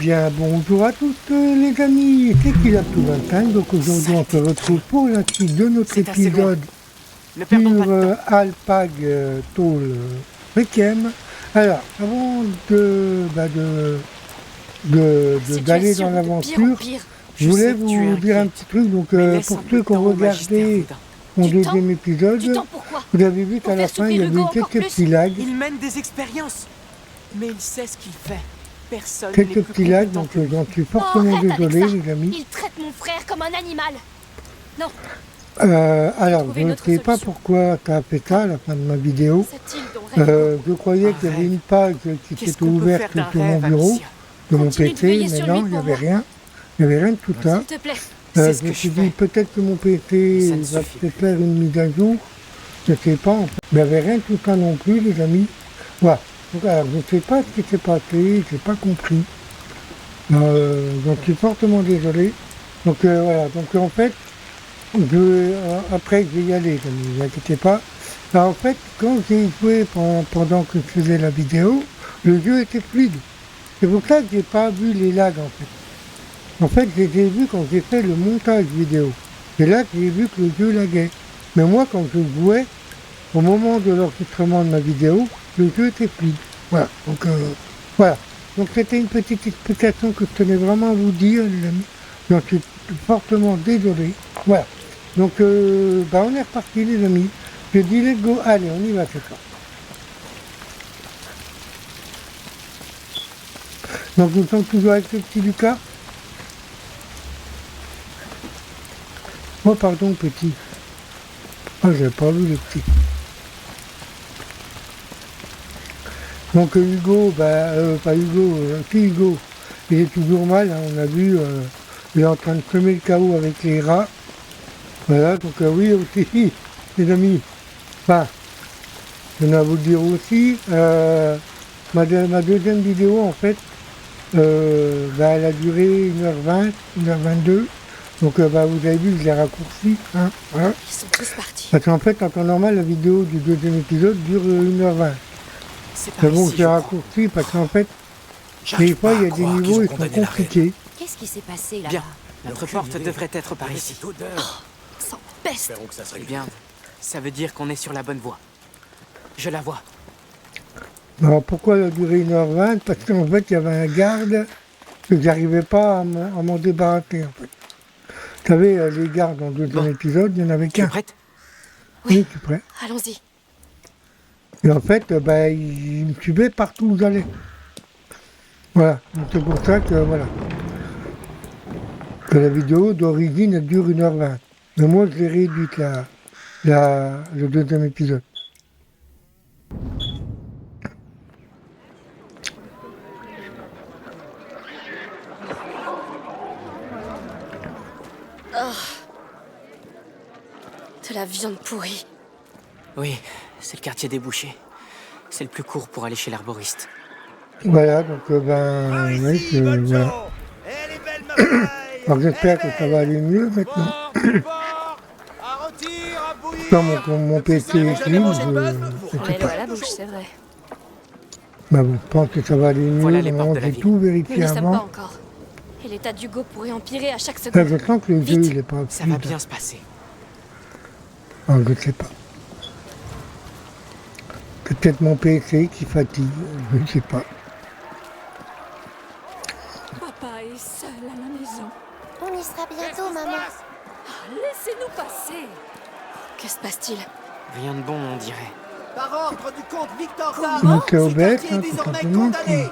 bien, bonjour à tous les amis, c'est Kilap25, donc aujourd'hui on se retrouve pour la suite de notre épisode sur Alpag Toll Requiem. Alors, avant d'aller dans l'aventure, je voulais vous dire un petit truc, donc pour ceux qui ont regardé mon deuxième épisode, vous avez vu qu'à la fin il y avait quelques petits lags. Il mène des expériences, mais il sait ce qu'il fait. Personne quelques petits lags, donc j'en suis fortement désolé les amis. Il traite mon frère comme un animal. Non. Alors, je ne sais pas pourquoi tu as fait ça à la fin de ma vidéo. Je croyais qu'il y avait une page qui était ouverte sur mon bureau, de mon PC, mais non, il n'y avait rien. Il n'y avait rien de tout ça. Je me suis dit peut-être que mon PC va peut-être faire une mise à jour. Je ne sais pas, en fait. Il n'y avait rien de tout ça non plus, les amis. Voilà. Donc, alors, je ne sais pas ce qui s'est passé, je n'ai pas compris. Donc, je suis fortement désolé. Donc, voilà. Donc, en fait, après, je vais y aller, ne vous inquiétez pas. Alors, en fait, quand j'ai joué pendant que je faisais la vidéo, le jeu était fluide. C'est pour ça que je n'ai pas vu les lags, en fait. En fait, je les ai vus quand j'ai fait le montage vidéo. C'est là que j'ai vu que le jeu laguait. Mais moi, quand je jouais, au moment de l'enregistrement de ma vidéo, le jeu était fluide. Voilà. Donc, voilà. Donc, c'était une petite explication que je tenais vraiment à vous dire, les amis. J'en suis fortement désolé. Voilà. Donc, on est reparti, les amis. Je dis let's go. Allez, on y va, c'est ça. Donc, nous sommes toujours avec le petit Lucas. Oh, pardon, petit. Ah, j'avais pas vu le petit. Donc Hugo, pas Hugo, si Hugo, il est toujours mal, hein, on a vu, il est en train de semer le chaos avec les rats. Voilà, donc oui aussi, les amis. Enfin, je vais vous le dire aussi, ma deuxième vidéo en fait, elle a duré 1h20, 1h22. Donc vous avez vu, je l'ai raccourci. Hein, voilà. Ils sont tous partis. Parce qu'en fait, en temps normal, la vidéo du deuxième épisode dure 1h20. Mais bon, je l'ai raccourci parce qu'en fait, des fois, il y a des niveaux qui sont compliqués. Qu'est-ce qui s'est passé là? Bien, notre porte devrait être par ici. Sans peste. Eh bien, ça veut dire qu'on est sur la bonne voie. Je la vois. Alors pourquoi elle a duré 1h20? Parce qu'en fait, il y avait un garde que j'arrivais pas à m'en débarrasser, en fait. Vous savez, les gardes dans le deuxième épisode, il n'y en avait qu'un. Tu es prête? Oui, tu es prêt. Allons-y. Et en fait, il me suivait partout où j'allais. Voilà, donc c'est pour ça que, voilà. Que la vidéo d'origine, elle dure 1h20. Mais moi, je l'ai réduite, le deuxième épisode. De la viande pourrie. Oui, c'est le quartier des bouchers. C'est le plus court pour aller chez l'herboriste. Voilà, donc oui, voilà. Alors j'espère que ça va aller mieux maintenant. Quand mon PC est clean, je sais pas. À la bouche, c'est vrai. Bah bon, je pense que ça va aller mieux. Voilà les portes de la J'ai ville. tout Nous vérifié n'y sommes pas avant. encore. Et l'état d'Hugo pourrait empirer à chaque Là, seconde. je sens que le jeu, Vite. il est pas Ça va fluide. bien se passer. Alors, je ne sais pas. C'est peut-être mon PC qui fatigue, je ne sais pas. Papa est seul à la maison. On y sera bientôt, maman. Laissez-nous passer. Que se passe-t-il? Rien de bon, on dirait. Par ordre du comte Victor Comment Tarn, Donc c'est ce Obed, quartier est tout désormais simplement. condamné.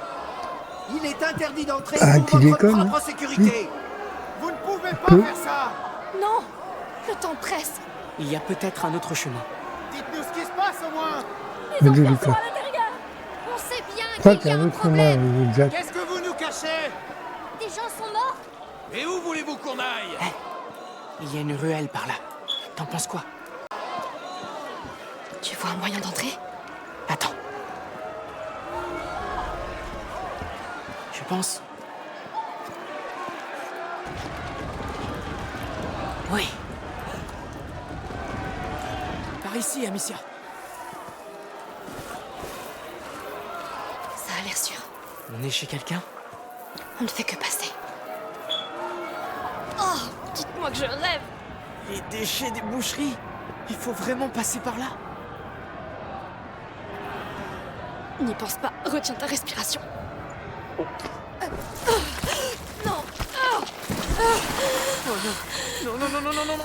Il est interdit d'entrer Ah, pour qui votre déconne, propre hein. sécurité. Vous ne pouvez pas Peu. faire ça. Non. Le temps presse. Il y a peut-être un autre chemin. Dites-nous ce qui se passe au moins. Mais de Lucas. On sait bien Je crois qu'il qu'il y y a a un un autre chemin, problème. exact. Qu'est-ce que vous nous cachez? Des gens sont morts. Et où voulez-vous qu'on aille? Il y a une ruelle par là. T'en penses quoi? Tu vois un moyen d'entrer? Attends. Je pense... Oui. Par ici, Amicia. Ça a l'air sûr. On est chez quelqu'un? On ne fait que passer. Oh, dites-moi que je rêve. Les déchets des boucheries. Il faut vraiment passer par là. N'y pense pas, retiens ta respiration. Non. Non, non, non, non, non, non, non.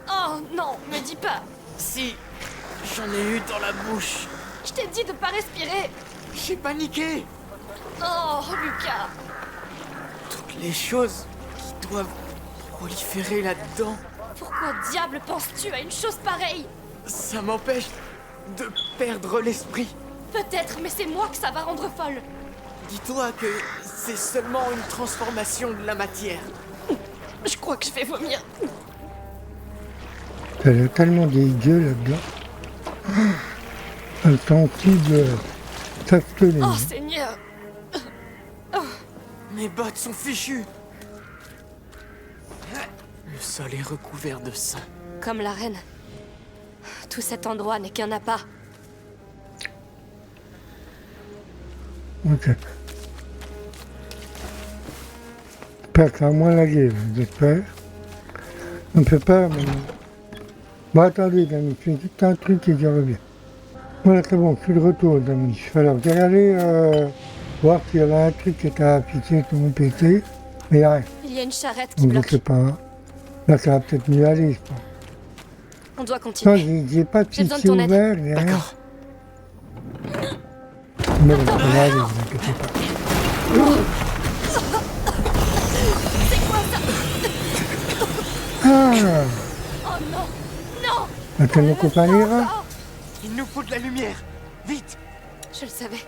Oh non, me dis pas. Si, j'en ai eu dans la bouche. Je t'ai dit de pas respirer. J'ai paniqué. Oh, Lucas. Toutes les choses qui doivent proliférer là-dedans, Pourquoi diable penses-tu à une chose pareille? ça m'empêche de perdre l'esprit. Peut-être, mais c'est moi que ça va rendre folle. Dis-toi que c'est seulement une transformation de la matière. Je crois que je vais vomir. Elle a tellement des gueux là-dedans. Un sensible s'abstenir. Oh Seigneur. Mes bottes sont fichues. Le sol est recouvert de sang. Comme la reine. Tout cet endroit n'est qu'un appât. Ok. J'espère que ça a moins lagué, j'espère. On peut pas, mais... Bon, attendez, Dami, je fais juste un truc et je reviens. Voilà, c'est bon, je suis de retour, Dami. Alors, j'ai allé voir s'il y avait un truc qui était affiché sur mon PC, mais il n'y a rien. Il y a une charrette qui Donc, je bloque. sais pas. Là, ça va peut-être mieux aller, je pense. On doit Non, continuer. j'ai pas de J'ai besoin de fichier ton aide. ouvert, j'ai rien. D'accord. Mais bon, ça va aller, ne vous inquiétez pas. Ah, Oh non. Non. attends, mon copain ira. Oh, Il nous faut de la lumière. Vite. je le savais.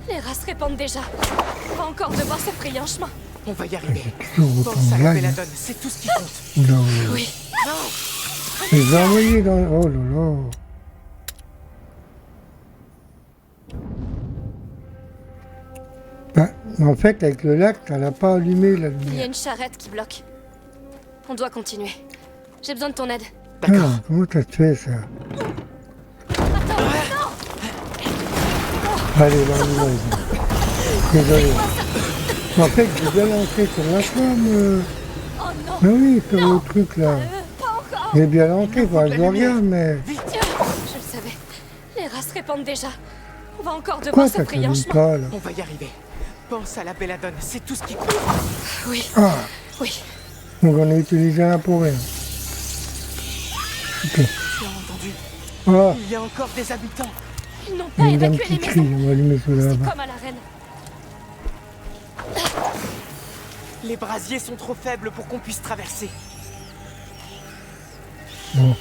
Les rats se répandent déjà. On va encore devoir se frayer un chemin. On va y arriver. Toujours Pense autant à de la blagues. belladone, c'est tout ce qui compte. Oula, Oui. je les ai envoyés dans... Oh là là. Ben, en fait, avec le lac, ça n'a pas allumé la Il y a lumière. une charrette qui bloque. On doit continuer. J'ai besoin de ton aide. D'accord. Ah, comment ça se fait, ça? Allez, là, on y va. Désolé. En fait, j'ai bien lancé sur la flamme. Oh non. Mais oui, sur le truc, là. Pas encore. J'ai bien lancé, il faudra que je regarde, mais... Je le savais. Les rats se répandent déjà. On va encore Quoi, devoir se ça frayer un s'allume chemin. pas, là? On va y arriver. Pense à la belladone, c'est tout ce qui compte. Oui. Ah, Oui. donc on a utilisé un pour rien. Ok. Tu as entendu? Ah, Il y a encore des habitants. Ils n'ont il pas y a une dame évacué qui les crie, maisons. on va allumer cela C'est là-bas. comme à la reine. Les brasiers sont trop faibles pour qu'on puisse traverser. Bon.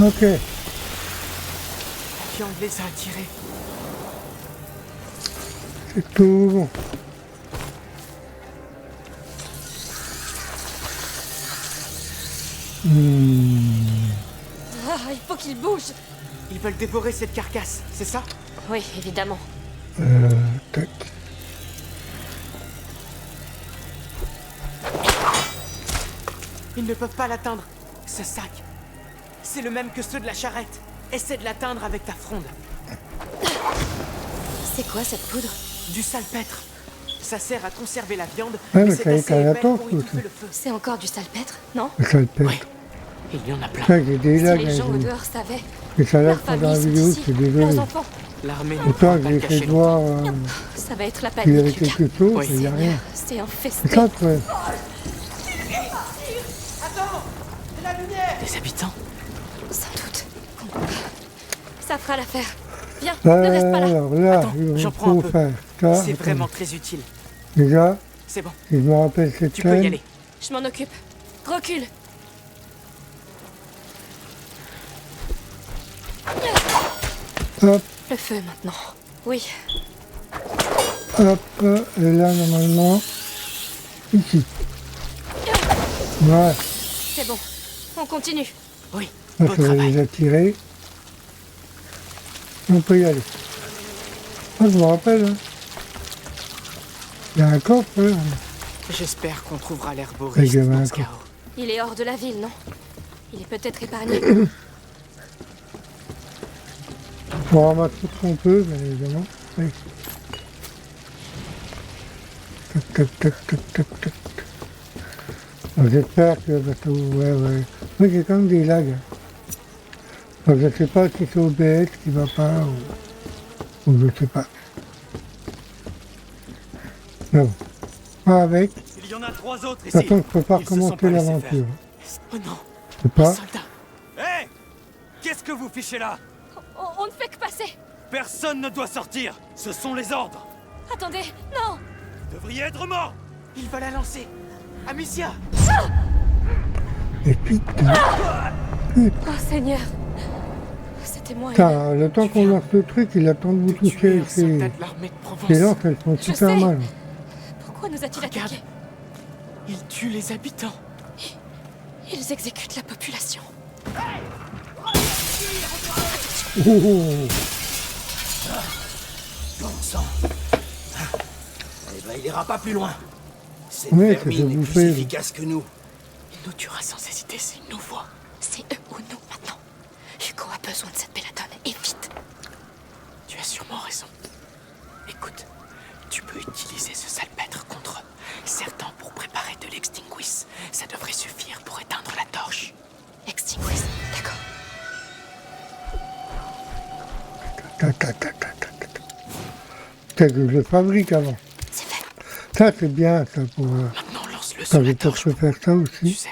Ok. La viande les a attirés. C'est tout bon. Ah, il faut qu'ils bougent. Ils veulent dévorer cette carcasse, c'est ça? Oui, évidemment. Tac. Ils ne peuvent pas l'atteindre. Ce sac, c'est le même que ceux de la charrette. Essaie de l'atteindre avec ta fronde. C'est quoi cette poudre? Du salpêtre. Ça sert à conserver la viande, Ouais, mais c'est ça y est, assez t'as la épais pour torche, étouffer aussi. le feu. C'est encore du salpêtre, non? Ça le pète. Ouais. Il y en a plein. Ça, j'ai des Si lags. les gens au hein, dehors savaient. et ça Leurs lag pendant la familles sont vidéo, ici. je suis désolé. Leurs enfants. L'armée ne Pourtant, pourra pas j'ai le fait cacher voir longtemps. Ça va être la qu'il y avait panique, Lucas. quelque chose, Oui. mais il n'y a rien. C'est C'est infesté. ça, quoi. Des habitants? Sans doute. Ça fera l'affaire. Viens, ne reste pas là. Alors là, Attends, il j'en prends un faut peu. faire ça. C'est Attendez. vraiment très utile. Déjà, C'est bon, si je me rappelle cette tu peux y scène, aller. Je m'en occupe. Recule. Hop, Le feu maintenant. Oui. hop, et là, normalement, ici. Voilà, C'est bon. On continue. Oui, là, beau ça va travail. les attirer. On peut y aller. Ah, je me rappelle, hein. Il y a un coffre, là. J'espère qu'on trouvera Et l'herboriste il y avait dans un ce chaos. Il est hors de la ville, non? Il est peut-être épargné. On ramasse tout ce qu'on peut, bien évidemment. Oui. Tac, tac, tac, tac, tac, tac. Donc, j'espère que le bateau... Ouais, ouais. Oui, j'ai quand même des lags. Donc, je ne sais pas si c'est OBS qui va pas ou je ne sais pas. Mais bon. Pas avec. De Il y en a 3 autres toute ici. façon, je ne peux pas Ils se sont commencer pas laissés l'aventure. Oh non, Je peux les pas. soldats. Hé Qu'est-ce que vous fichez là? On ne fait que passer. Personne ne doit sortir. Ce sont les ordres. Attendez, non. Vous devriez être mort. Il va la lancer. Amicia! Et putain. Oh Seigneur. C'était moi. Putain, le temps qu'on lance le truc, il attend de vous De tuer toucher un avec ses... soldat de l'armée de Provence. Ces lances, elles sont Je super sais. mal. Pourquoi nous a-t-il Regarde. attaqués? Il tue les habitants. Ils exécutent la population. Oh, oh, oh. Bon sang. Eh ben, il ira pas plus loin. Cette Ouais, ça fait vermine est bouffer, plus là. efficace que nous. Il nous tuera sans hésiter s'il nous voit. C'est eux ou nous maintenant. Hugo a besoin de cette belladone, et vite. Tu as sûrement raison. Écoute, tu peux utiliser ce salpêtre contre certains pour préparer de l'extinguis. Ça devrait suffire pour éteindre la torche. Extinguis, d'accord. Ta, ta, ta, ta, ta, ta, ta. Peut-être que je le fabrique avant. C'est fait, Ça, c'est bien, ça, pour... Maintenant, lance-le Quand sur je la vais torche. peut-être faire ça Tu aussi. sais.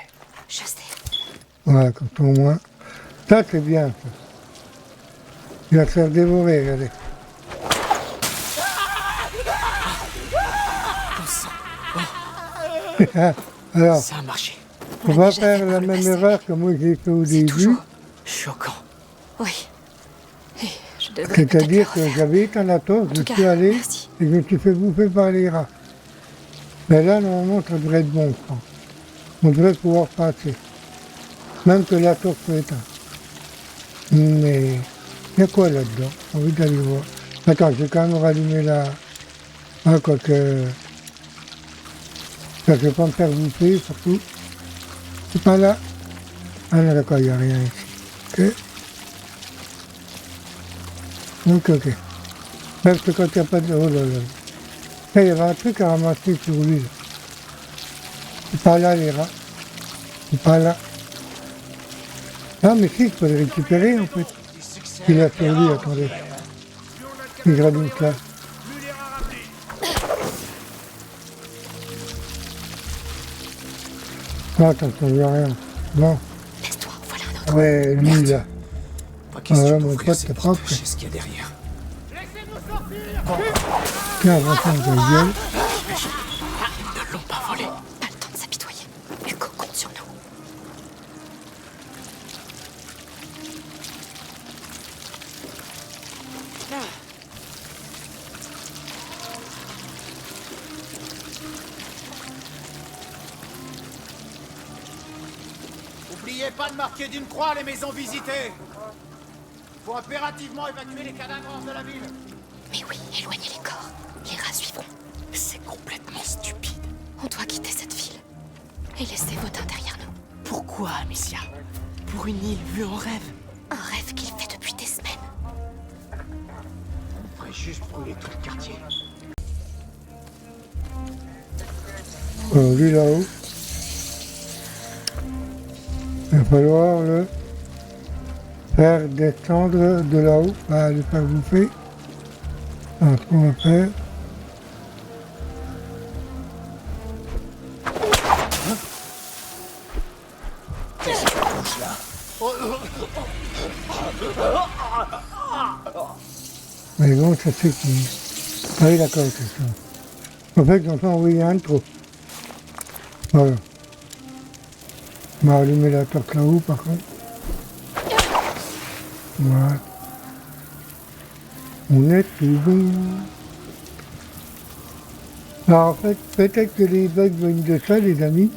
je sais. Voilà, quand au moins... Ça, c'est bien, ça. Il va se faire dévorer, regardez. Alors, Ça a marché. on l'a va déjà faire fait la par le même passé. erreur que moi j'ai fait au C'est début. toujours... Choquant. Oui. Et je devrais peut-être le C'est-à-dire que refaire. j'avais éteint la torche, En je tout suis cas, allé merci. et je me suis fait bouffer par les rats. Mais là, normalement, ça devrait être bon, je pense. On devrait pouvoir passer. Même que la torche soit éteinte. Mais il y a quoi là-dedans? J'ai envie d'aller voir. Attends, je vais quand même rallumer la... Ah, quoique... Ça ne vais pas me faire bouffer, surtout. C'est pas là. Ah non, d'accord, il n'y a rien ici. Ok. Ok. Même que quand il n'y a pas de... Oh là là. Là, il y avait un truc à ramasser sur lui. Là. C'est pas là, les rats. C'est pas là. Ah, mais si, je peux le récupérer, en fait. Il a sur lui, attendez. Il gravite là. Non, attends, ça ne veut rien. Bon. Laisse-toi, voilà un autre. Ouais, lui, là. Pas Ah question ouais, mon d'ouvrir pote, ces t'es portes, propre. je sais ce qu'il y a derrière. Tiens, attention, ta gueule. Ils ne l'ont pas volé. Pas le temps de s'apitoyer. Hugo compte sur nous. N'oubliez pas de marquer d'une croix les maisons visitées. Faut impérativement évacuer les cadavres hors de la ville. Mais oui, éloignez les corps. Les rats suivront. C'est complètement stupide. On doit quitter cette ville. Et laisser Vaudin derrière nous. Pourquoi, Amicia? Pour une île vue en rêve? Un rêve qu'il fait depuis des semaines. On pourrait juste brûler tout le quartier. Alors, lui, là-haut. Il va falloir le faire descendre de là-haut, pas le faire bouffer. Alors, ce qu'on va faire... Mais bon, ça c'est qui... Ah oui, d'accord, c'est ça. En fait, j'en ai envoyé un de trop. Voilà. On va allumer la torche là-haut, par contre. Voilà. On est tout bon. Alors en fait, peut-être que les bugs viennent de ça, les amis.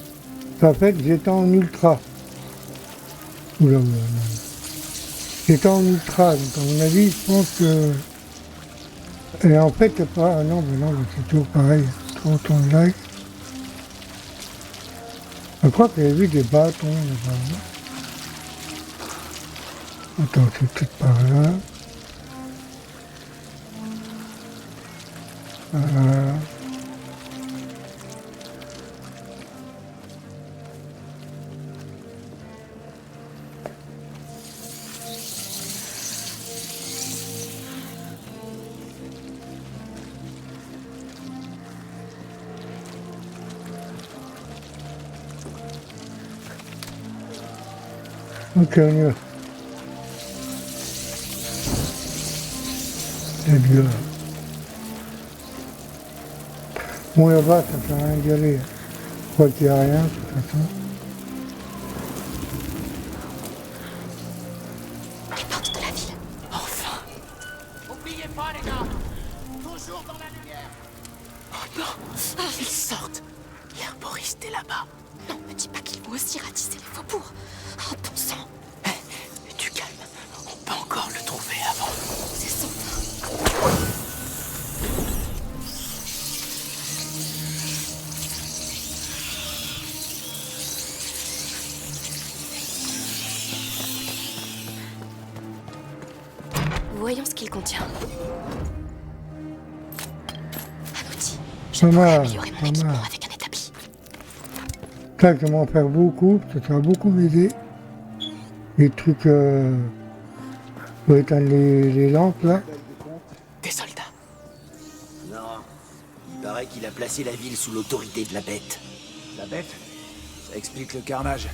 En fait, j'étais en ultra. Oula, oula, oula. J'étais en ultra, donc à mon avis, je pense que... Et en fait, c'est pas... Ah non, mais non, mais c'est toujours pareil. Trop autant de lag. Je crois qu'il y avait vu des bâtons là-bas. Attends, c'est peut-être par là. Ok, on y va. C'est dur. Bon, là-bas, ça ne fait rien d'y aller. Je crois qu'il n'y a rien, de toute façon. Les portes de la ville. Enfin. N'oubliez pas, les gars. Toujours dans la lumière. Oh non. Ils sortent. L'herboriste est là-bas. Non, ne dis pas qu'ils vont aussi ratisser les faubourgs. Oh, bon sang. Du calme. On peut encore le trouver avant. C'est son. Voyons ce qu'il contient. Un outil. Je pourrais améliorer mon équipement avec un établi. Ça, je vais m'en faire beaucoup, ça va beaucoup m'aider. Les trucs pour éteindre les lampes là. Des soldats. Non. Il paraît qu'il a placé la ville sous l'autorité de la bête. La bête? Ça explique le carnage.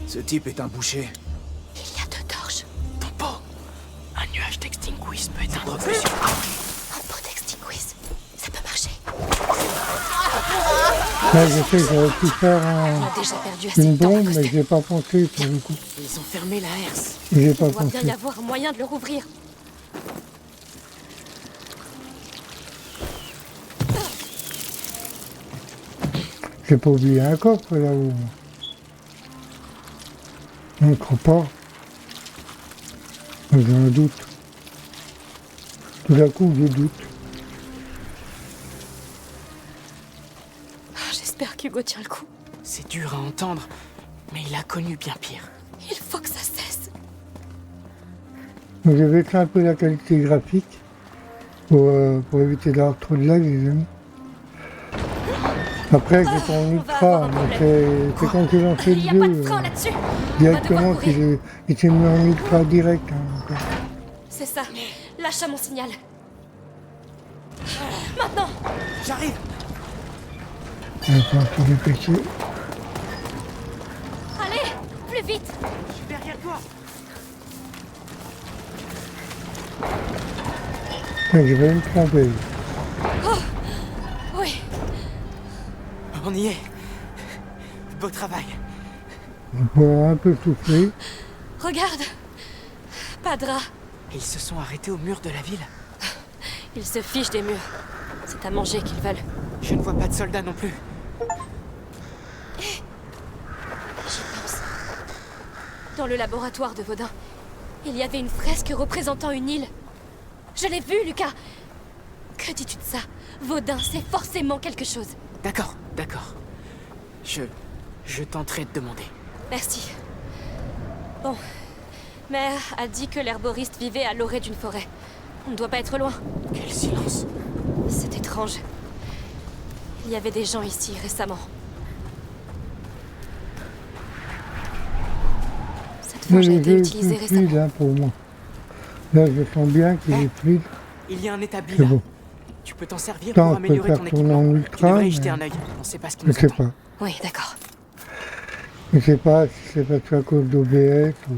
Ce type est un boucher. Il y a 2 torches. Ton pot. Un nuage d'extinguisse peut éteindre plusieurs. Un pot d'extinguisse. Ça peut marcher. Là, je sais que j'aurais pu faire On a déjà perdu assez une de temps. bombe, mais j'ai pas pensé pour le coup. Ils ont fermé la herse. J'ai pas Il doit bien pensé. y avoir un moyen de le rouvrir. J'ai pas oublié un coffre là-haut. Je ne crois pas. J'ai un doute. Tout d'un coup, je doute. J'espère qu'Hugo tient le coup. C'est dur à entendre, mais il a connu bien pire. Il faut que ça cesse. Donc, je vais éteindre un peu la qualité graphique pour éviter d'avoir trop de lag, les amis. Après, j'étais en ultra, mais c'est quand j'ai lancé Il n'y a le pas de jeu, frein là-dessus. directement qu'il s'est mis en ultra direct. Hein, donc, C'est ça. Lâche à mon signal. Maintenant. J'arrive. il va falloir se dépêcher. Allez, plus vite. Je suis derrière toi. Donc, je vais me tromper. Oui. On y est. Beau travail. On pourra un peu souffler. Regarde. Pas de drap. Ils se sont arrêtés au mur de la ville. Ils se fichent des murs. C'est à manger qu'ils veulent. Je ne vois pas de soldats non plus. J'y pense. Dans le laboratoire de Vaudin, il y avait une fresque représentant une île. Je l'ai vue, Lucas. Que dis-tu de ça? Vaudin, c'est forcément quelque chose. D'accord, d'accord. Je tenterai de demander. Merci. Bon. Mère a dit que l'herboriste vivait à l'orée d'une forêt. On ne doit pas être loin. Quel silence. C'est étrange. Il y avait des gens ici récemment. Cette Mais forge a le été jeu est utilisée plus fluide récemment. hein, pour moi. Là, je sens bien qu'il est fluide. Il y a un établi C'est là. bon. Tu peux t'en servir Putain, pour on peut améliorer faire ton tourner en équipement. ultra, Tu devrais y mais jeter un œil. On sait pas ce qui Je nous sais attend. pas. Oui, d'accord. Je sais pas si c'est parce que à cause d'OBS ou...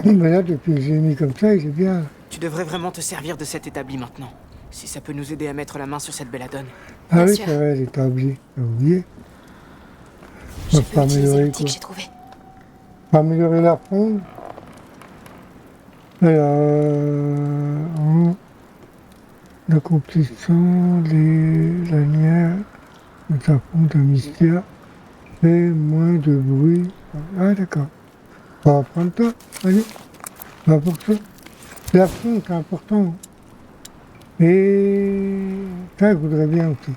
Mais là, depuis que j'ai mis comme ça, il est bien. Tu devrais vraiment te servir de cet établi maintenant. Si ça peut nous aider à mettre la main sur cette belladone. Ah Bien oui, sûr. c'est vrai, elle est oubliée. J'ai oublié. On Je va peux pas utiliser améliorer l'outil quoi. que j'ai trouvé. Pas améliorer la fronde. Alors, en accomplissant les lanières, nous affronte Amicia, fait moins de bruit. Ah d'accord. On va prendre ça, allez. On va pour ça. L'affront, c'est important. Et ça, je voudrais bien aussi.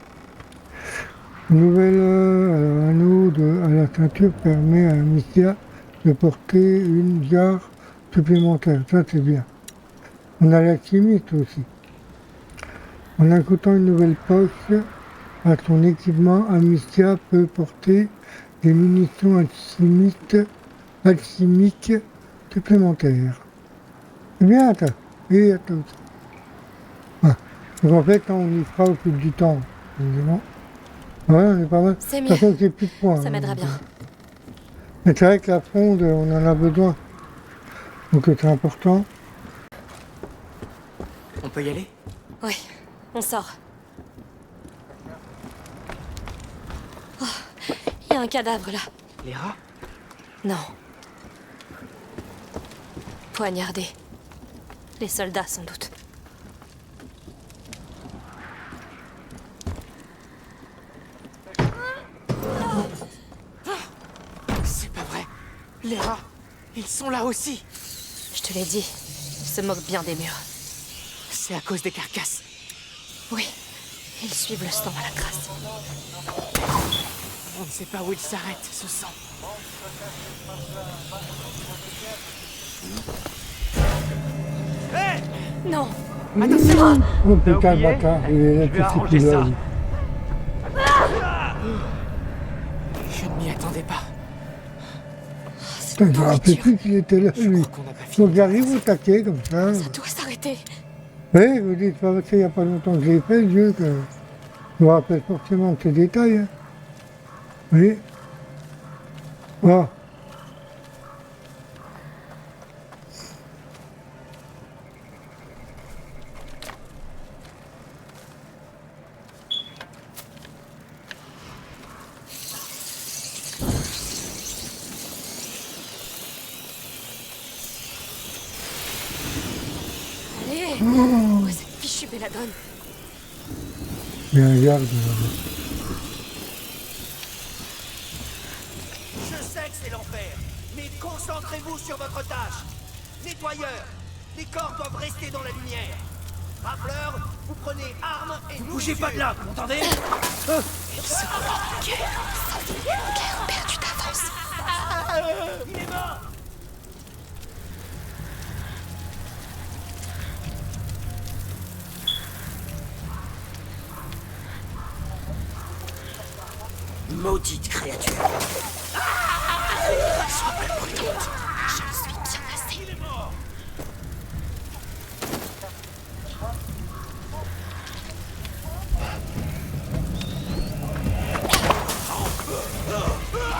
Nouvel anneau à la ceinture permet à Amicia de porter une jarre supplémentaire. Ça, c'est bien. On a l'alchimiste aussi. En ajoutant une nouvelle poche à son équipement, Amicia peut porter des munitions alchimiques supplémentaires. C'est bien ça. Et attends. Ah. Donc en fait, on y fera au fil du temps, évidemment. Ouais, on est pas mal. C'est De mieux. toute façon, c'est plus de points. Ça m'aidera bien. Mais c'est vrai que la fronde, on en a besoin. Donc c'est important. On peut y aller? Oui, on sort. Oh, il y a un cadavre là. Les rats? Non. Poignardé. Les soldats, sans doute. C'est pas vrai. Les rats, ils sont là aussi. Je te l'ai dit, ils se moquent bien des murs. C'est à cause des carcasses. Oui, ils suivent le sang à la trace. On ne sait pas où il s'arrête, ce sang. Non. Oh putain, le bâtard, il est là, Je vais tout ce arranger qu'il a. ça. lui. Je ne m'y attendais pas. Putain, je me rappelais plus qu'il était là, Je lui. crois qu'on n'a pas fini. Donc j'arrive au taquet, comme ça. Ça doit s'arrêter. Oui, je vous dis, c'est pas parce qu'il n'y a pas longtemps que je l'ai fait, le jeu, que je me rappelle forcément de ces détails. Hein. Oui. Voilà. Allez. Oh, cette fichue belladone. Bien, regarde. Je sais que c'est l'enfer, mais concentrez-vous sur votre tâche. Nettoyeur, les corps doivent rester dans la lumière. Rafleur, vous prenez armes et Bougez pas de là, vous m'entendez? Guerre perdue d'avance. Il est mort. Maudite créature. Je suis bien assez.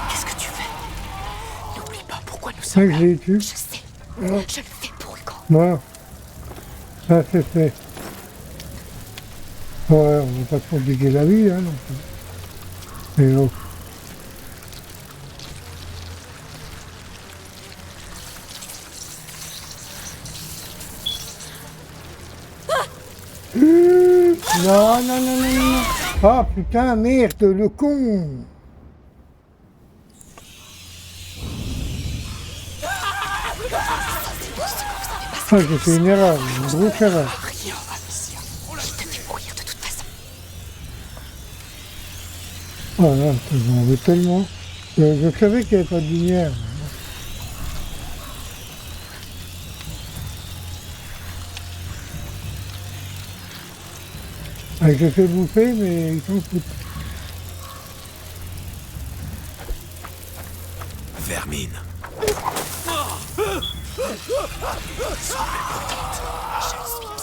Qu'est-ce que tu fais? N'oublie pas pourquoi nous Ça sommes que là. je l'ai tué. Je sais. Je le fais pour Hugo. Voilà. Ça, c'est fait. Ouais, on va pas se compliquer la vie, hein, non plus. Mais oh. Non, non, non, non, non. Ah putain, merde, le con. Ah, j'ai fait une erreur, une grosse erreur. Rien, Amicia. Il devait mourir de toute façon. Oh là, j'en veux tellement. Je savais qu'il n'y avait pas de lumière. Ah, je fais bouffer, mais ils s'en foutent. Vermine.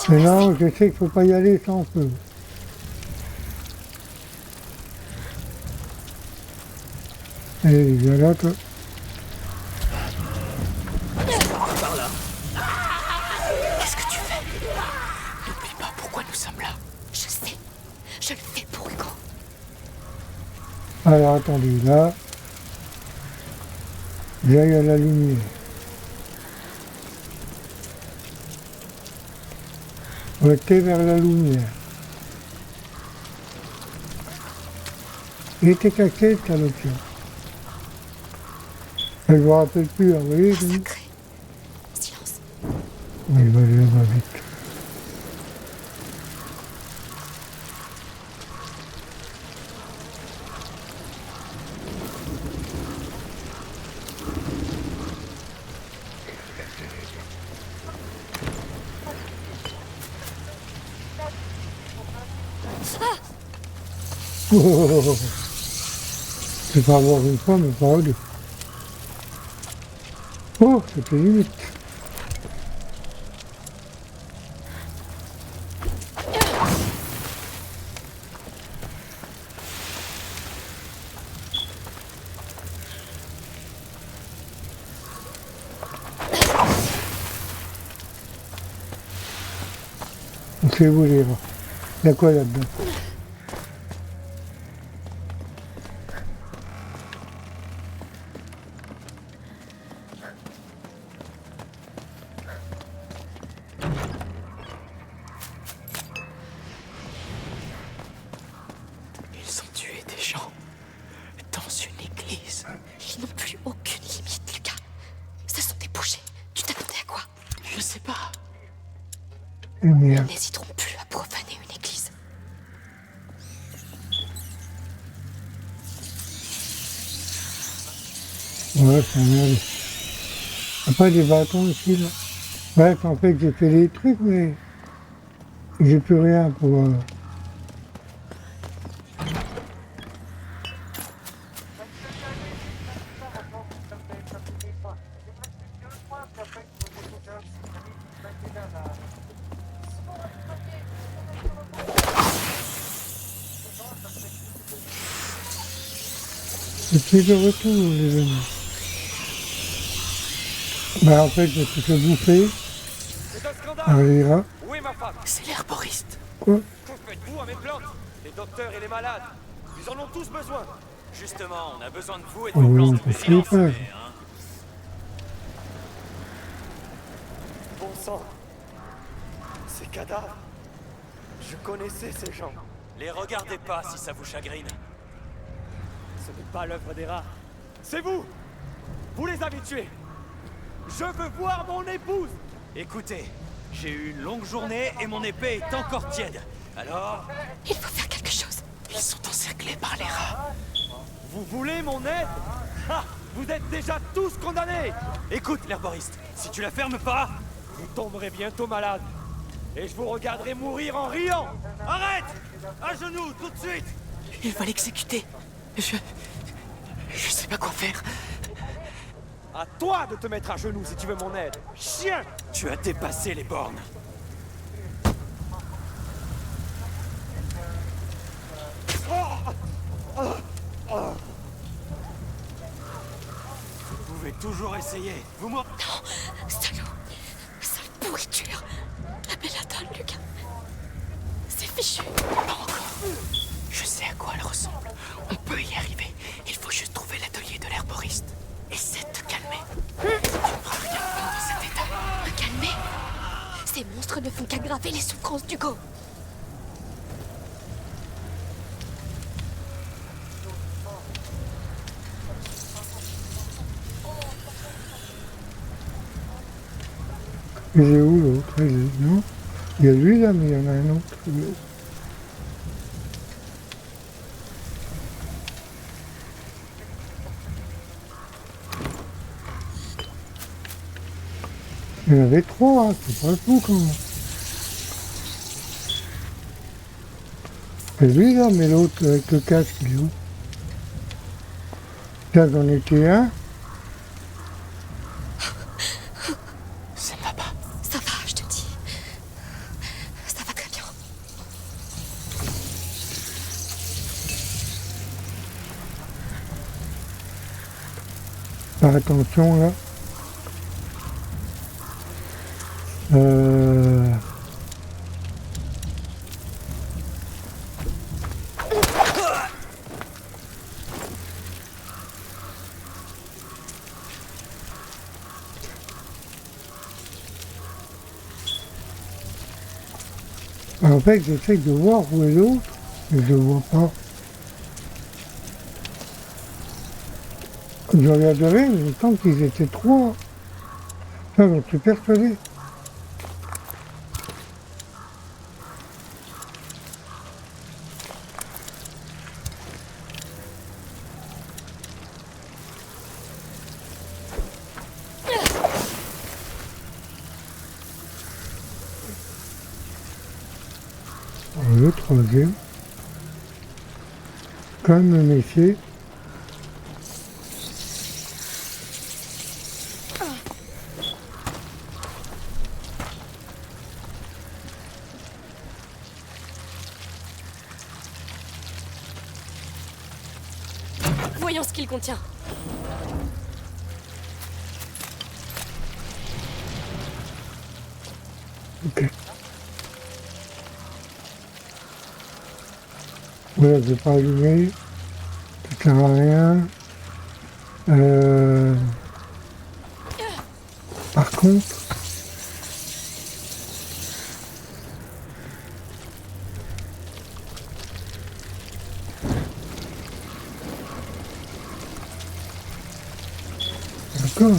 Mais non, je sais qu'il ne faut pas y aller sans feu. Allez, viens là, toi. Qu'est-ce que tu fais? N'oublie pas pourquoi nous sommes là. Je sais. Je le fais pour Hugo. Alors, attendez, là. Là, il y a la lumière. Restez vers la lumière. Il était caché, le salopion. Je ne me rappelle plus, vous voyez, Sacré. Silence. oui, va vite. Je vais pas avoir une fois, mais pas deux. Oh, c'était limite. On sait vous lire. Il y a quoi là-dedans? Ils ont tué des gens dans une église. Ils n'ont plus aucune limite, Lucas. Ce sont des bouchers. Tu t'attendais à quoi? Je sais pas. Lumière. Ils n'hésiteront plus à profaner une église. Ouais, c'est merde. Il n'y a pas des bâtons ici, là. Bref, en fait, j'ai fait des trucs, mais j'ai plus rien pour... Je suis de retour, les amis. Bah, en fait, je me suis fait bouffer. C'est un scandale. Arrivera. Où est ma femme? C'est l'herboriste. Quoi? Que faites-vous à mes plantes? Les docteurs et les malades, ils en ont tous besoin. Justement, on a besoin de vous et de Oh vos oui, plantes. on peut Silence, faire. mais, hein. Bon sang. Ces cadavres. Je connaissais ces gens. Les regardez pas si ça vous chagrine. Ce n'est pas l'œuvre des rats. C'est vous. Vous les avez tués. Je veux voir mon épouse. Écoutez, j'ai eu une longue journée et mon épée est encore tiède. Alors, Il faut faire quelque chose. Ils sont encerclés par les rats. Vous voulez mon aide? Ah, vous êtes déjà tous condamnés. écoute l'herboriste, si tu la fermes pas, Vous tomberez bientôt malade. Et je vous regarderai mourir en riant. arrête! À genoux, tout de suite! Il va l'exécuter. Je sais pas quoi faire. À toi de te mettre à genoux si tu veux mon aide. Chien! Tu as dépassé les bornes. Vous pouvez toujours essayer. Vous m'en... Non, salaud. Sale pourriture. La belladone, Lucas. C'est fichu. Pas encore. Je sais à quoi elle ressemble. On peut y arriver. Il faut juste trouver l'atelier de l'herboriste. Essaie de te calmer. Tu ne feras rien dans cet état. Me calmer. Ces monstres ne font qu'aggraver les souffrances d'Hugo. Il est où l'autre? Non? Il y a lui là, mais il y en a un autre. Il y en avait trois, hein, c'est pas tout quand même. Et lui là, mais l'autre avec le casque, il est où? Là, j'en étais un. Ça ne va pas. Ça va, je te dis. Ça va très bien. Faire attention là. En fait, j'essaie de voir où est l'autre, mais je ne vois pas. Je regarderai, mais il me semble qu'ils étaient trois. Ça, j'en suis persuadé. Le troisième. Quand même me méfier. Voyons ce qu'il contient. Ok. Voilà, je ne vais pas allumer. Ça sert à rien. Par contre, d'accord.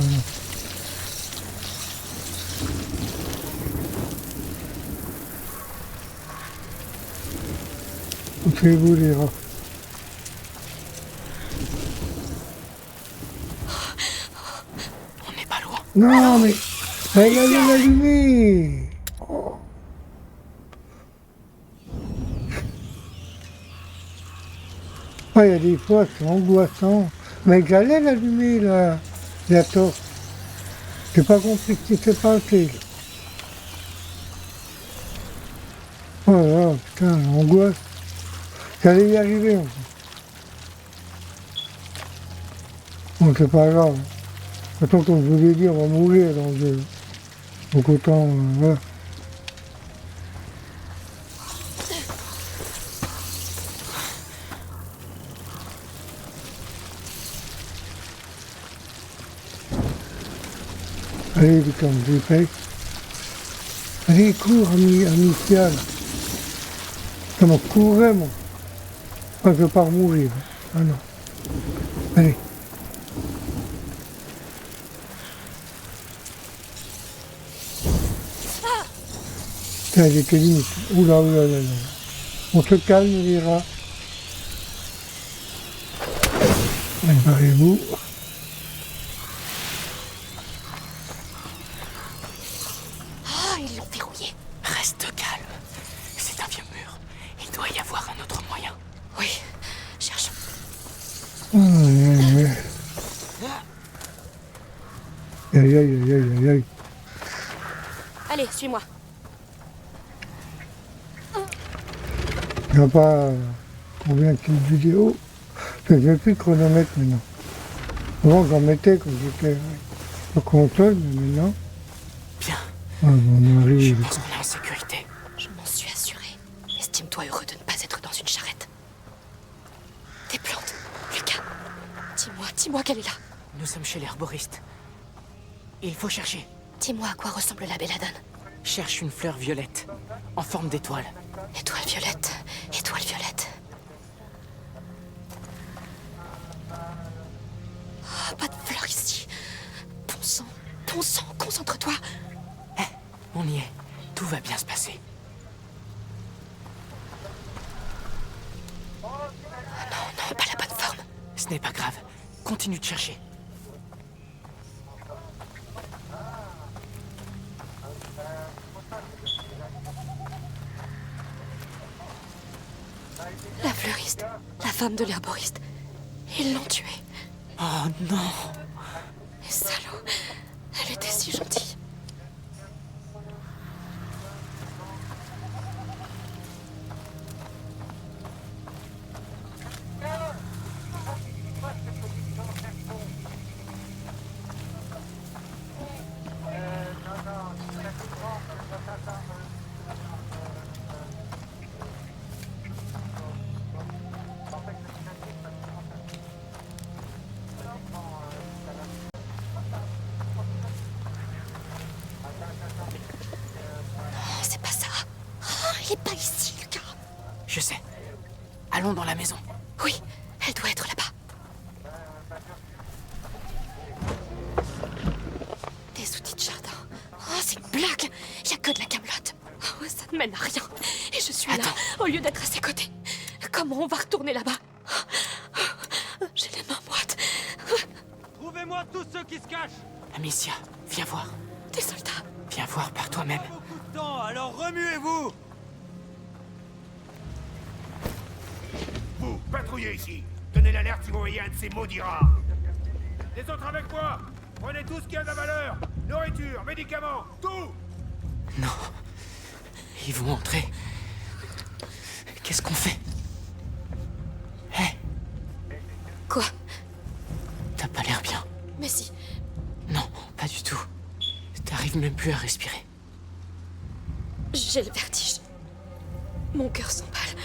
Faites-vous les rats. On n'est pas loin. Non, mais elle allait l'allumer. Oh. Ah, il y a des fois, c'est angoissant. Mais j'allais l'allumer, la torche. J'ai pas compris ce qui s'est passé. Oh là là, putain, l'angoisse. J'allais y arriver, en fait. Bon, c'est pas grave. De toute façon, comme je vous l'ai dit, on va mourir dans le jeu. Donc autant, voilà. Allez, putain, je dépêche. Allez, cours, amical. Ça m'en courait, moi. Pas que par mourir. Ah non. Allez. Tiens, j'étais limite. Oula, oula, oula, oula. On se calme, les rats. Préparez-vous. Ah, ils l'ont verrouillé. Reste calme. C'est un vieux mur. Il doit y avoir un autre moyen. Oui, cherchons. Aïe, aïe, aïe, aïe, aïe, aïe, aïe. Allez, suis-moi. Il n'y a pas combien de vidéos. Je ne fais plus de chronomètre maintenant. Avant, j'en mettais quand j'étais sur console, mais maintenant. Bien. Ah, on Je arrive. pense qu'on est en sécurité. Je m'en suis assurée. Estime-toi heureux de ne pas être dans une charrette. Des plantes. Lucas, dis-moi qu'elle est là. Nous sommes chez l'herboriste. Il faut chercher. Dis-moi à quoi ressemble la belladone. Cherche une fleur violette, en forme d'étoile. Étoile violette, étoile violette. Oh, pas de fleurs ici. Bon sang, concentre-toi. On y est. Tout va bien se passer. Non, pas la bonne forme. Ce n'est pas grave. Continue de chercher. La fleuriste, la femme de l'herboriste. Ils l'ont tuée. Oh non! Et salaud, elle était si gentille. Allons dans la maison. Oui, elle doit être là-bas. Des outils de jardin. Oh, c'est une blague. Y a que de la camelote. Oh, ça ne mène à rien. Et je suis là, au lieu d'être à ses côtés. Comment on va retourner là-bas? J'ai les mains moites. Trouvez-moi tous ceux qui se cachent. Amicia, viens voir. Des soldats. Viens voir par toi-même. Pas beaucoup de temps, alors remuez-vous. Vous, patrouillez ici. Donnez l'alerte si vous voyez un de ces maudits rats. Les autres avec moi. Prenez tout ce qui a de la valeur. Nourriture, médicaments, tout. Non. Ils vont entrer. Qu'est-ce qu'on fait? Hé, Quoi? t'as pas l'air bien. Mais si. Non, pas du tout. T'arrives même plus à respirer. J'ai le vertige. Mon cœur s'emballe.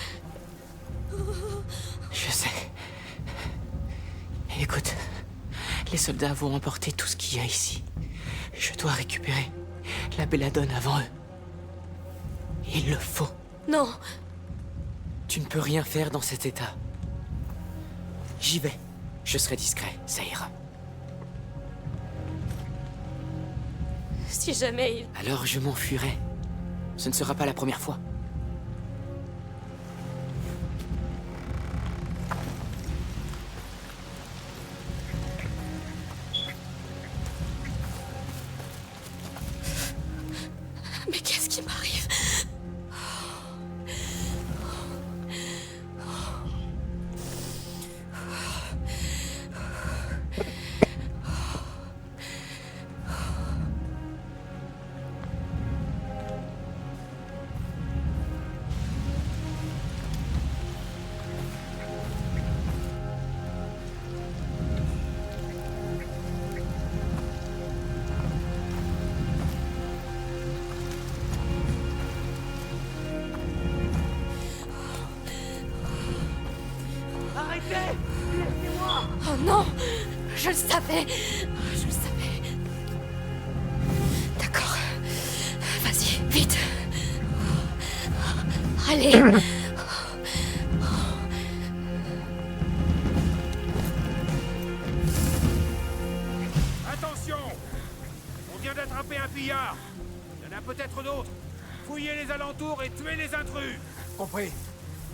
Je sais. Écoute, les soldats vont emporter tout ce qu'il y a ici. Je dois récupérer la belladone avant eux. Il le faut. Non. Tu ne peux rien faire dans cet état. J'y vais. Je serai discret, ça ira. Si jamais il... Alors je m'enfuirai. Ce ne sera pas la première fois. Mais qu'est-ce qui m'arrive? Arrêtez! Oh non! Je le savais! Je le savais. D'accord. Vas-y, vite. Allez! Attention. On vient d'attraper un pillard. Il y en a peut-être d'autres. Fouillez les alentours et tuez les intrus. Compris.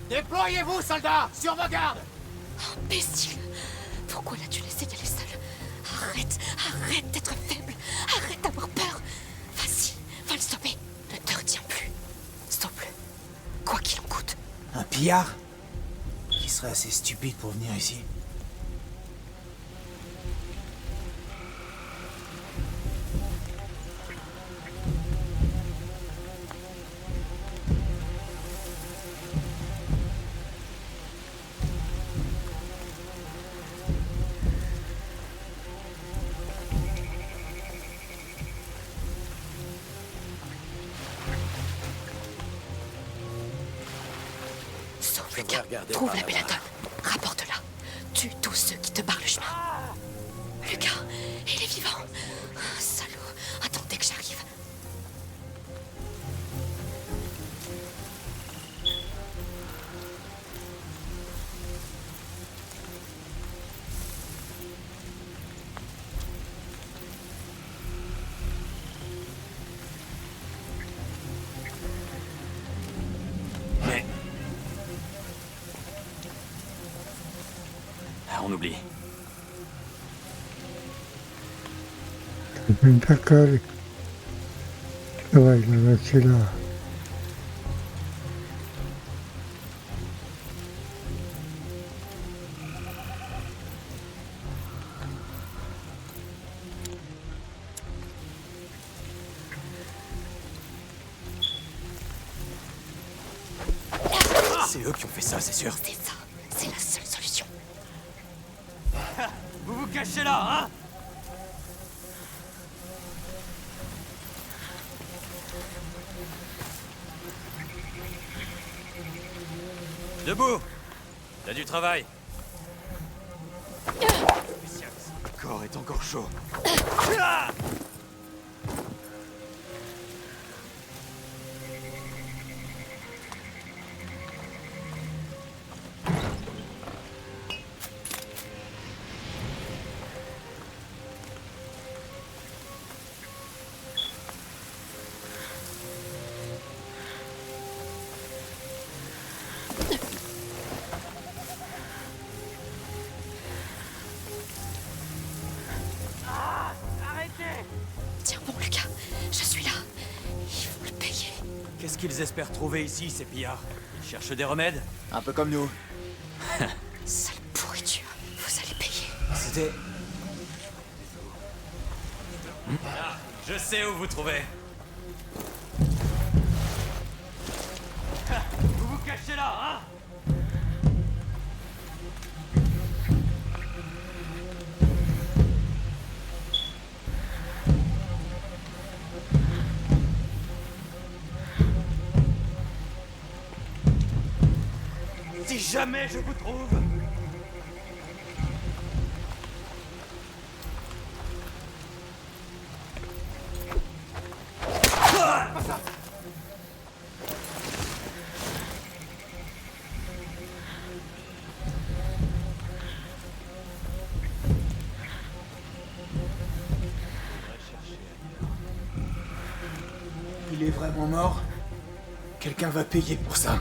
Déployez-vous, soldats, sur vos gardes. Imbécile! Pourquoi l'as-tu laissé y aller seul? Arrête d'être faible! Arrête d'avoir peur! Vas-y, va le sauver! Ne te retiens plus! Sauve-le! Quoi qu'il en coûte! Un pillard? Qui serait assez stupide pour venir ici? Sauve Faudrait Lucas! regarder Trouve par la là-bas. belladone! Rapporte-la! Tue tous ceux qui te barrent le chemin! Lucas, il est vivant! Salaud! Attendez que j'arrive! Mais... Ah, on oublie. C'est même pas calé. Ouais, là, c'est là. C'est eux qui ont fait ça, c'est sûr. C'est ça! C'est la seule solution! Vous vous cachez là, hein? Debout! T'as du travail. Le corps est encore chaud. Ah! Qu'est-ce qu'ils espèrent trouver ici, ces pillards? Ils cherchent des remèdes? Un peu comme nous. Sale pourriture, vous allez payer. C'était... Ah, je sais où vous trouvez. Vous vous cachez là, hein? Si jamais je vous trouve... Il est vraiment mort? Quelqu'un va payer pour ça.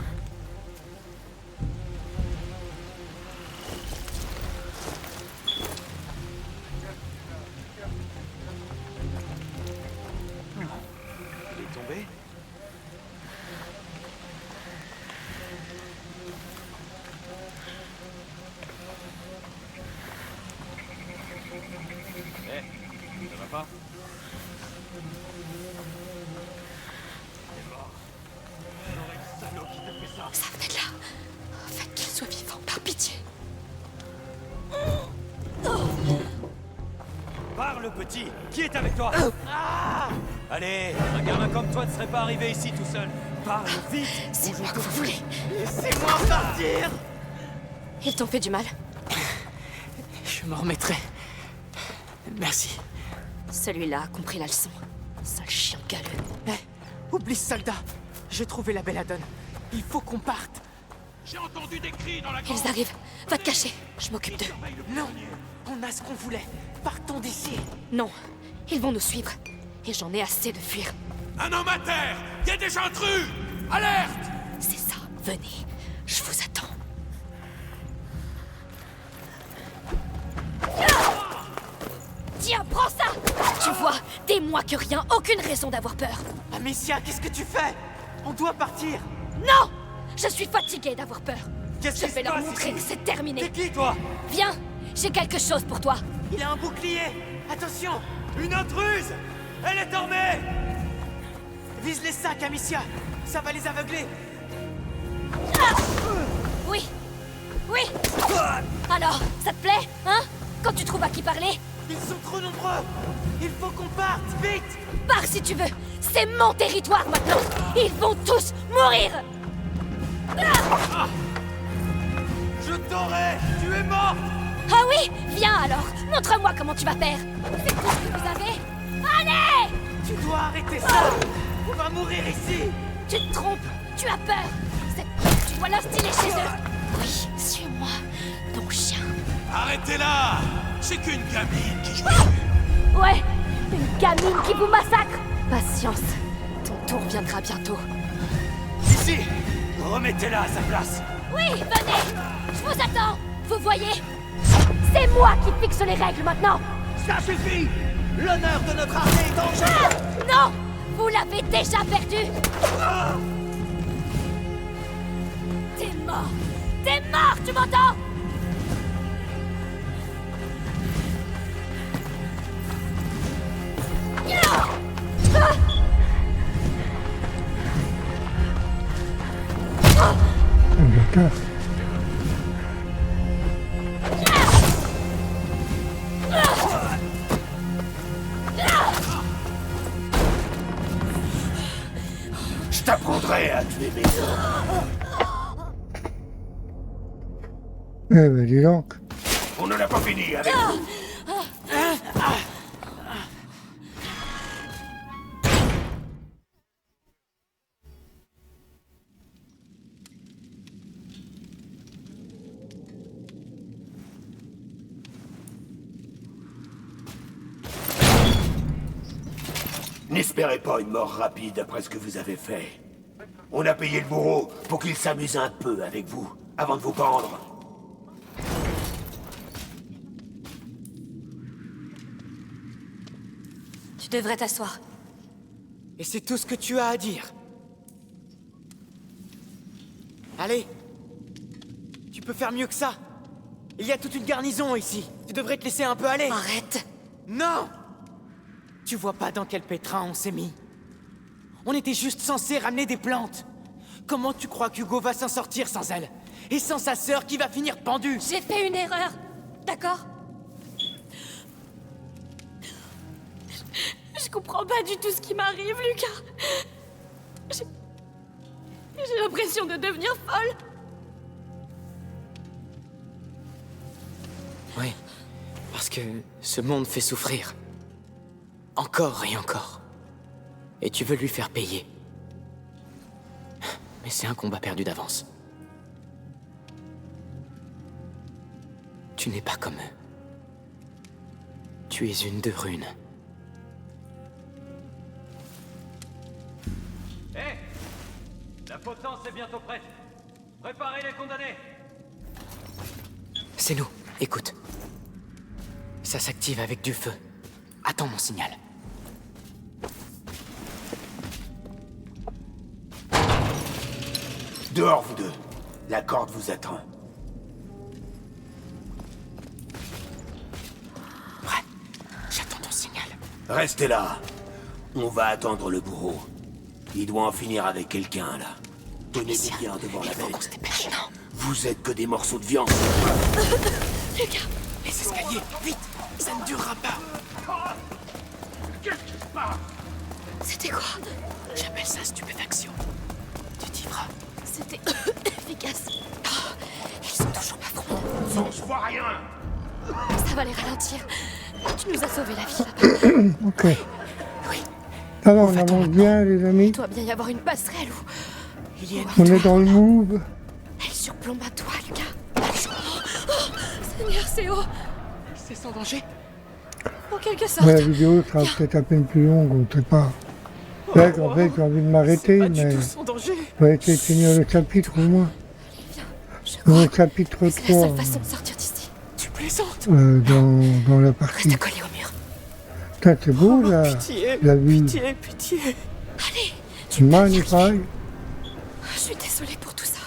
Il est tombé? Ça va pas? Ça venait de là. Faites qu'il soit vivant, par pitié. Parle, petit! Qui est avec toi? Allez, un gamin comme toi ne serait pas arrivé ici tout seul. Parle vite! C'est moi que vous voulez. Laissez-moi partir! Ils t'ont fait du mal. Je m'en remettrai. Merci. Celui-là a compris la leçon. Sale chien galeux. Eh, oublie ce soldat. J'ai trouvé la belladone. Il faut qu'on parte. J'ai entendu des cris dans la Ils arrivent. Va te cacher. Je m'occupe d'eux. Non, on a ce qu'on voulait. Partons d'ici. Non. Ils vont nous suivre. Et j'en ai assez de fuir. Un homme à terre! Il y a des intrus! Alerte! C'est ça. Venez. Je vous attends. Tiens, prends ça! Tu vois, des mois que rien, aucune raison d'avoir peur. Amicia, qu'est-ce que tu fais? On doit partir. Non! Je suis fatiguée d'avoir peur. Qu'est-ce Je qui vais se leur passe montrer ici? que c'est terminé. T'es qui, toi? Viens, j'ai quelque chose pour toi. Il a un bouclier. Attention. Une intruse! Elle est armée! Vise les sacs, Amicia. Ça va les aveugler. Oui. Oui. Alors, ça te plaît, hein? Quand tu trouves à qui parler, Ils sont trop nombreux. Il faut qu'on parte. Vite. pars si tu veux. C'est mon territoire maintenant. Ils vont tous mourir. Je t'aurai! Tu es mort! Ah oui? Viens alors. Montre-moi comment tu vas faire. C'est tout ce que vous avez. Allez! Tu dois arrêter ça. On va mourir ici. Tu te trompes. Tu as peur. Cette peur, tu dois l'instiller chez eux. Oui, suis-moi, ton chien. Arrêtez-la! C'est qu'une gamine qui joue. Ouais, une gamine qui vous massacre. Patience. Ton tour viendra bientôt. Ici! Remettez-la à sa place! Oui, venez. Je vous attends. Vous voyez? C'est moi qui fixe les règles maintenant. Ça suffit! L'honneur de notre armée est en jeu! Ah, non! Vous l'avez déjà perdu. T'es mort. T'es mort, tu m'entends? D'accord. Je t'apprendrai à tuer mes hommes. Eh ben dis donc. On n'en a pas fini avec vous. N'espérez pas une mort rapide après ce que vous avez fait. On a payé le bourreau pour qu'il s'amuse un peu avec vous, avant de vous pendre. Tu devrais t'asseoir. Et c'est tout ce que tu as à dire. Allez. Tu peux faire mieux que ça. Il y a toute une garnison ici. Tu devrais te laisser un peu aller. Arrête. Non! Tu vois pas dans quel pétrin on s'est mis? On était juste censé ramener des plantes. Comment tu crois qu'Hugo va s'en sortir sans elle? Et sans sa sœur qui va finir pendue? J'ai fait une erreur. D'accord? Je comprends pas du tout ce qui m'arrive, Lucas. J'ai l'impression de devenir folle. Oui, parce que ce monde fait souffrir. Encore et encore. Et tu veux lui faire payer. Mais c'est un combat perdu d'avance. Tu n'es pas comme eux. Tu es une de Rune. Hé! La potence est bientôt prête. Préparez les condamnés. C'est nous, écoute. Ça s'active avec du feu. Attends mon signal. Dehors, vous deux. La corde vous attend. Prêt. J'attends ton signal. Restez là. On va attendre le bourreau. Il doit en finir avec quelqu'un, là. Tenez-vous bien devant la Il faut qu'on se bête. dépêche. Non. Vous êtes que des morceaux de viande. Lucas. Les escaliers, vite. Ça ne durera pas. Qu'est-ce qui se passe? C'était quoi? J'appelle ça stupéfaction. Tu t'y feras. C'était efficace. Oh, ils sont toujours pas froids. Non, je vois rien. Ça va les ralentir. Tu nous as sauvé la vie. Ok. Oui. Ça va, on avance bien, les amis. Il doit bien y avoir une passerelle où... Il y a une On est dans le move. Elle surplombe un toit, Lucas. Oh, Seigneur, c'est haut. C'est sans danger. En quelque sorte. Ouais, la vidéo sera peut-être à peine plus longue, on ne sait pas. Là, en fait, j'ai envie de m'arrêter, Pas du mais tout sans danger. on va essayer de finir le chapitre au moins. Viens, je crois Le chapitre que c'est la 3, seule façon de sortir d'ici. Tu plaisantes. dans la partie. Reste collé au mur. Putain, c'est beau, là. Pitié, La vue. pitié, pitié. Allez, tu peux y Magnifique. arriver. Je suis désolée pour tout ça.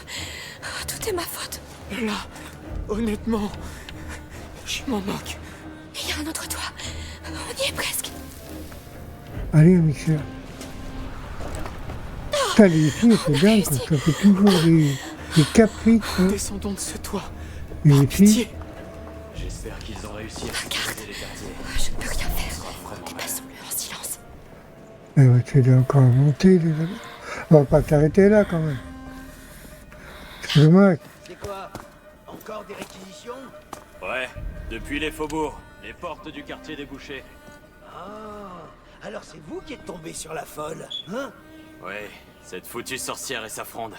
Tout est ma faute. Là, honnêtement, je m'en moque. Il y a un autre toit. On y est presque. Allez, Michel. Putain, les filles, c'est bien, quand ça fait toujours des caprices. Hein. Descendons de ce toit. Et les filles, Pitié. J'espère qu'ils ont réussi à Regarde. sécuriser les quartiers. Je ne peux rien faire. Dépassons-le en silence. elle va t'aider encore à monter, les amis. On va pas s'arrêter là, quand même. Excuse-moi. C'est quoi? Encore des réquisitions? Ouais, depuis les faubourgs, les portes du quartier débouchées. Ah, alors c'est vous qui êtes tombé sur la folle, hein? Ouais, cette foutue sorcière et sa fronde.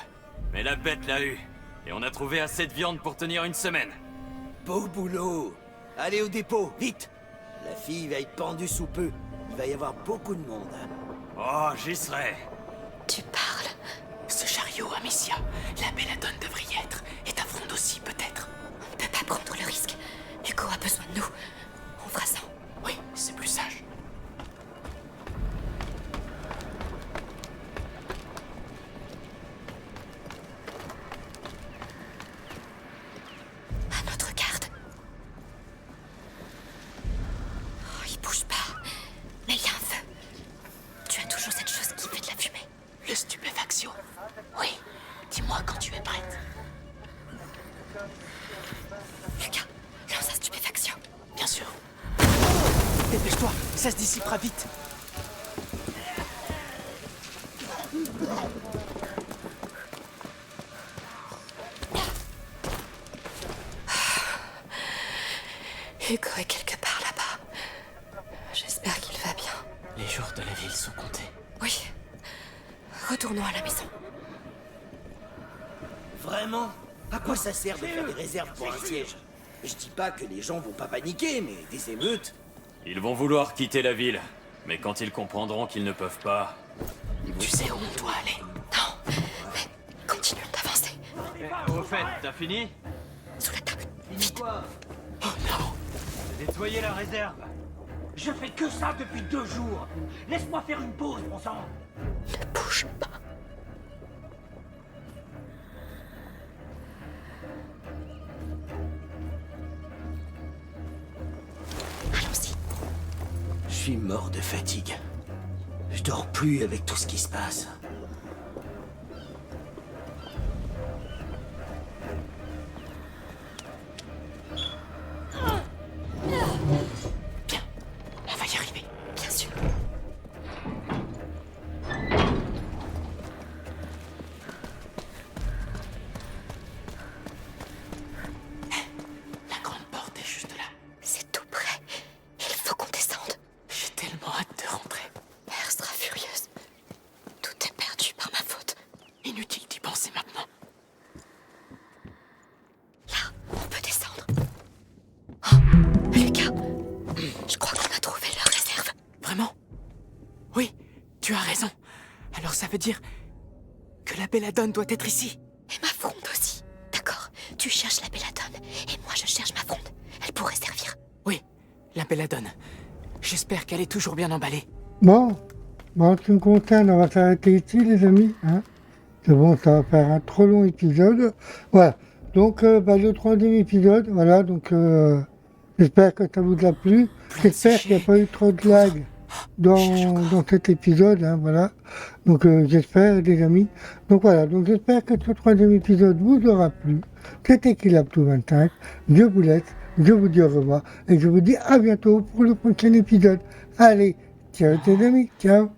Mais la bête l'a eu. Et on a trouvé assez de viande pour tenir une semaine. Beau boulot. Allez au dépôt, vite. La fille va être pendue sous peu. Il va y avoir beaucoup de monde. Oh, j'y serai. Tu parles. Ce chariot, Amicia, la belladone devrait y être. Et ta fronde aussi, peut-être. On ne peut pas prendre le risque. Hugo a besoin de nous. On fera ça. Oui, c'est plus sage. À notre garde. Oh, il bouge pas. Mais il y a un feu. Tu as toujours cette chose qui fait de la fumée. Le stupéfaction. Oui, dis-moi quand tu es prête. Lucas, lance la stupéfaction. Bien sûr. Dépêche-toi, ça se dissipera vite. Hugo est quelque part là-bas. J'espère qu'il va bien. Les jours de la ville sont comptés. Oui. Retournons à la maison. Vraiment? À quoi ça sert de faire des réserves pour un siège? Je dis pas que les gens vont pas paniquer, mais des émeutes... Ils vont vouloir quitter la ville. Mais quand ils comprendront qu'ils ne peuvent pas... Tu sais où on doit aller? Non, mais continuons d'avancer. Au fait, t'as fini? Sous la table. Quoi? Oh non! Nettoyer la réserve. Je fais que ça depuis 2 jours. Laisse-moi faire une pause, bon sang. Ne bouge pas. suis mort de fatigue. Je dors plus avec tout ce qui se passe. Bien, on va y arriver. Bien sûr. La grande porte est juste là. C'est tout près. Il faut qu'on descende. J'ai tellement hâte de rentrer. Mère sera furieuse. Tout est perdu par ma faute. Inutile d'y penser maintenant. Là, on peut descendre. Oh, Lucas, je crois qu'on a trouvé leur réserve. Vraiment? Oui, tu as raison. Alors ça veut dire que la belladone doit être ici. Et ma fronde aussi. D'accord, tu cherches la belladone et moi je cherche ma fronde. Elle pourrait servir. Oui, la belladone. J'espère qu'elle est toujours bien emballée. Bon, tu me concerne, on va s'arrêter ici, les amis. Hein. C'est bon, ça va faire un trop long épisode. Voilà. Donc, le troisième épisode, voilà. Donc, j'espère que ça vous a plu. J'espère qu'il n'y a pas eu trop de lag dans cet épisode. Hein, voilà. Donc, j'espère, les amis. Donc, voilà. Donc, j'espère que ce troisième épisode vous aura plu. C'était Kilapto25. Je vous laisse. Je vous dis au revoir. Et je vous dis à bientôt pour le prochain épisode. Allez, ciao, les amis. Ciao.